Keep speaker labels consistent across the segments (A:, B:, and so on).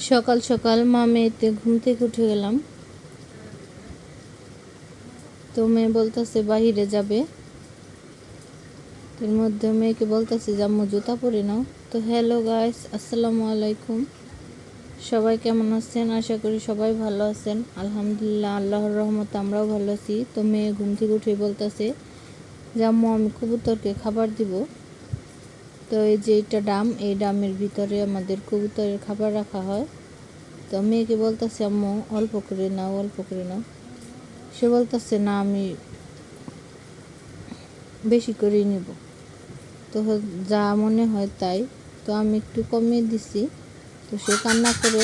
A: সকাল সকাল মা মেয়েতে ঘুম থেকে উঠে গেলাম। তো মেয়ে বলতেছে বাহিরে যাবে। এর মধ্যে মেয়েকে বলতেছে যে আম্মু জুতা পরে নাও। তো হ্যালো গাইস, আসসালামু আলাইকুম। সবাই কেমন আছেন? আশা করি সবাই ভালো আছেন। আলহামদুলিল্লাহ, আল্লাহর রহমতে আমরাও ভালো আছি। তো মেয়ে ঘুম থেকে উঠে বলতেছে যে আম্মু আমি কবুতরকে খাবার দিব। তো এই যে এটা ডাম, এই ডামের ভিতরে আমাদের কবুতরের খাবার রাখা হয়। তো মেয়েকে বলতেছে আম্মু অল্প করে নাও, অল্প করে নাও। সে বলতেছে না, আমি বেশি করেই নেব। তো যা মনে হয় তাই। তো আমি একটু কমিয়ে দিছি। তো সে কান্না করে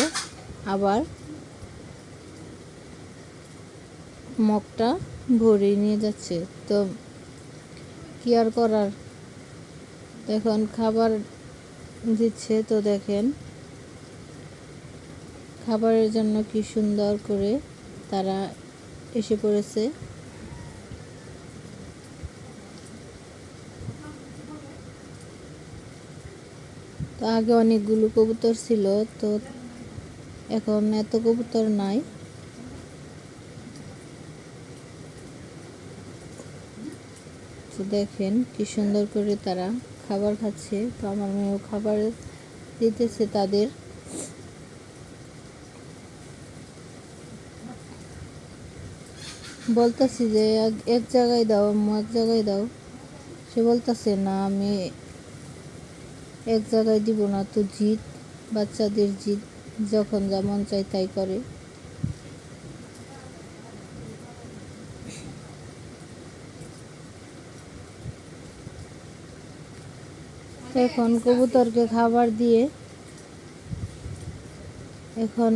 A: আবার মগটা ভরে নিয়ে যাচ্ছে। তো কি আর করার, এখন খাবার দিচ্ছে। তো দেখেন খাবারের জন্য কি সুন্দর করে তারা এসে পড়েছে। তো আগে অনেকগুলো কবুতর ছিল, তো এখন এত কবুতর নাই। তো দেখেন কি সুন্দর করে তারা খাবার খাচ্ছে। তো আমার মেয়েও খাবার দিতেছে তাদের। বলতেছি যে এক জায়গায় দাও আম্মু, এক জায়গায় দাও। সে বলতেছে না, আমি এক জায়গায় দিব না। তো জিদ, বাচ্চাদের জিদ, যখন যা মন চায় তাই করে। এখন কবুতরকে খাবার দিয়ে এখন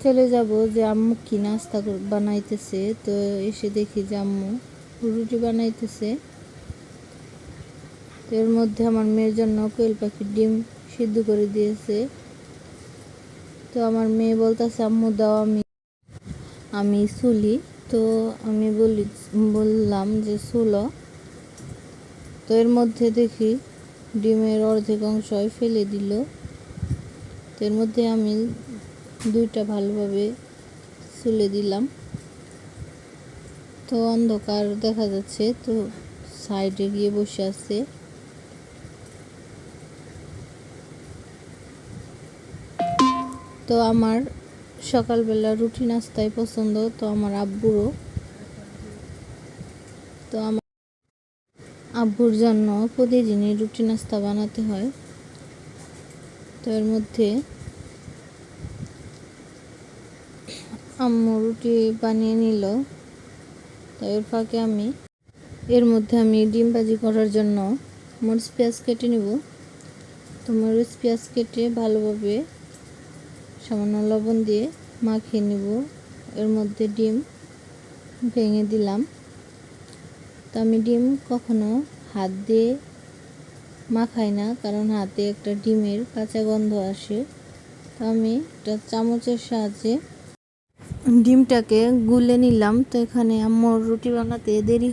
A: চলে যাব যে আম্মু কি নাস্তা বানাইতেছে। তো এসে দেখি যে আম্মু রুটি বানাইতেছে। তো এর মধ্যে আমার মেয়ের জন্য কোয়েল পাখির ডিম সিদ্ধ করে দিয়েছে। তো আমার মেয়ে বলতেছে আম্মু দাও, আমি সুলি। তো আমি বললাম যে সুলো। তো এর মধ্যে দেখি ডিমের অর্ধেক অংশই ফেলে দিল। তো এর মধ্যে আমি দুইটা ভালোভাবে সুলে দিলাম। তো অন্ধকার দেখা যাচ্ছে, তো সাইডে গিয়ে বসে আছে। তো আমার সকালবেলা রুটি নাস্তাই পছন্দ, তো আমার আব্বুরও। তো আমার আব্বুর জন্য প্রতিদিনই রুটি নাস্তা বানাতে হয়। তো এর মধ্যে আম্মু রুটি বানিয়ে নিল। তো এর ফাঁকে এর মধ্যে আমি ডিম ভাজি করার জন্য মরিচ পেঁয়াজ কেটে নিব। তো মরিচ পেঁয়াজ কেটে ভালোভাবে সামান্য লবণ দিয়ে মাখিয়ে নিব। এর মধ্যে ডিম ভেঙে দিলাম। তো আমি ডিম কখনো হাত দিয়ে মাখাই না, কারণ হাতে একটা ডিমের কাঁচা গন্ধ আসে। তো আমি একটা চামচের সাহায্যে ডিমটাকে গুলে নিলাম। তো এখানে আম্মুর রুটি বানাতে দেরি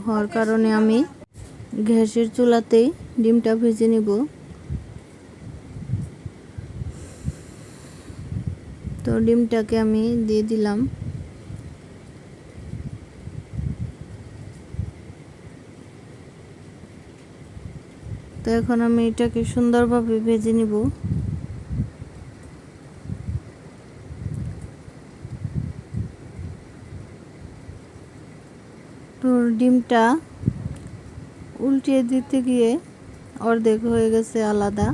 A: হওয়ার কারণে আমি গ্যাসের চুলাতেই ডিমটা ভেজে নিব। তো ডিমটাকে আমি দিয়ে দিলাম। তো এখন আমি এটাকে সুন্দরভাবে ভেজে নিব। তো ডিমটা উল্টিয়ে দিতে গিয়ে অর্ধেক হয়ে গেছে আলাদা।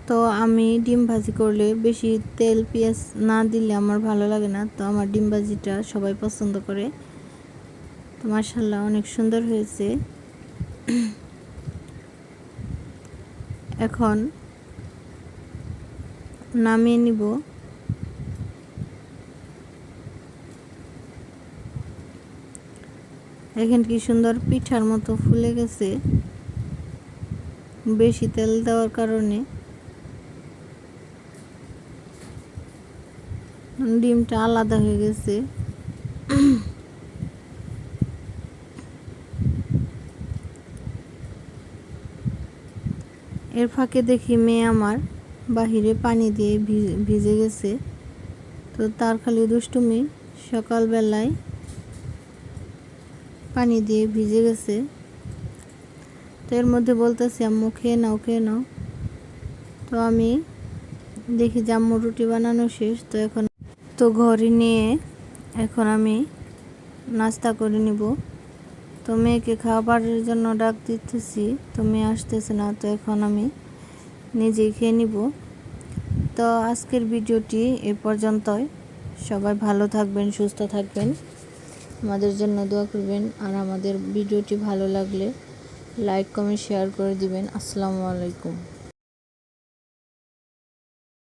A: তো আমি ডিম ভাজি করলে বেশি তেল পেঁয়াজ না দিলে আমার ভালো লাগে না। তো আমার ডিম ভাজিটা সবাই পছন্দ করে। তো মাশাআল্লাহ অনেক সুন্দর হয়েছে। এখন নামিয়ে নিব। এখন কি সুন্দর পিঠার মতো ফুলে গেছে, বেশি তেল দেওয়ার কারণে। ডিমটা আলাদা হয়ে গেছে। এর ফাঁকে দেখি মেয়ে আমার বাহিরে পানি দিয়ে ভিজে গেছে। তো তার খালি দুষ্টুমি, সকালবেলায় পানি দিয়ে ভিজে গেছে। তো এর মধ্যে বলতেছি আম্মু খেয়ে নাও খেয়ে নাও। তো আমি দেখি যে আম্মু রুটি বানানো শেষ। তো এখন ঘরে নিয়ে এখন আমি নাস্তা করে নিব। তো মেয়েকে খাবারের জন্য ডাক দিতেছি, তো মেয়ে আসতেছে না। তো এখন আমি নিজেই খেয়ে নিব। তো আজকের ভিডিওটি এ পর্যন্তই। সবাই ভালো থাকবেন, সুস্থ থাকবেন, আমাদের জন্য দোয়া করবেন। আর আমাদের ভিডিওটি ভালো লাগলে লাইক কমেন্ট শেয়ার করে দিবেন। আসসালামু আলাইকুম।